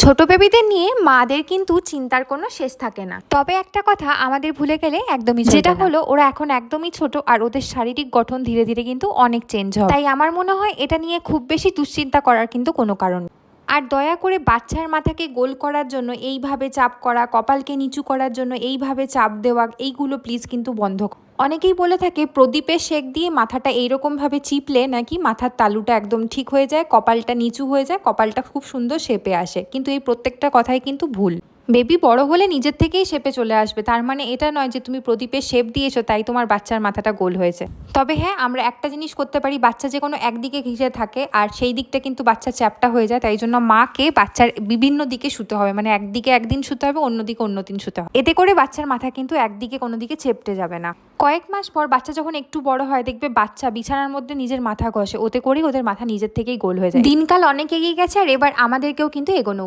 ছোট বেবিদের নিয়ে মাদের কিন্তু চিন্তার কোনো শেষ থাকে না। তবে একটা কথা আমাদের ভুলে গেলে একদমই চলবে না। যেটা হলো ওরা এখন একদমই ছোট আর ওদের শারীরিক গঠন ধীরে ধীরে কিন্তু অনেক চেঞ্জ হবে। তাই আমার মনে হয় এটা নিয়ে খুব বেশি দুশ্চিন্তা করার কিন্তু কোনো কারণ নেই। আর দয়া করে বাচ্চার মাথাকে গোল করার জন্য এইভাবে চাপ করা, কপালকে নিচু করার জন্য এইভাবে চাপ দেওয়া, এইগুলো প্লিজ কিন্তু বন্ধ করো। অনেকেই বলে থাকে প্রদীপের শেক দিয়ে মাথাটা এইরকমভাবে চিপলে নাকি মাথার তালুটা একদম ঠিক হয়ে যায়, কপালটা নিচু হয়ে যায়, কপালটা খুব সুন্দর শেপে আসে। কিন্তু এই প্রত্যেকটা কথাই কিন্তু ভুল। বেবি বড় হলে নিজের থেকেই শেপে চলে আসবে, তার মানে এটা নয় যে তুমি প্রদীপের শেপ দিয়েছো তাই তোমার বাচ্চার মাথাটা গোল হয়েছে। তবে হ্যাঁ, আমরা একটা জিনিস করতে পারি, বাচ্চা যে কোনো একদিকে ঘিরে থাকে আর সেই দিকটা কিন্তু বাচ্চা চ্যাপটা হয়ে যায়, তাই জন্য মাকে বাচ্চার বিভিন্ন দিকে শুতে হবে, মানে একদিকে একদিন শুতে হবে, অন্যদিকে অন্যদিন শুতে হবে। এতে করে বাচ্চার মাথা কিন্তু একদিকে কোনো দিকে চেপটে যাবে না। কয়েক মাস পর বাচ্চা যখন একটু বড় হয় দেখবে বাচ্চা বিছানার মধ্যে নিজের মাথা ঘষে, ওতে করেই ওদের মাথা নিজের থেকেই গোল হয়ে যায়। দিনকাল অনেক এগিয়ে গেছে আর এবার আমাদেরকেও কিন্তু এগোনো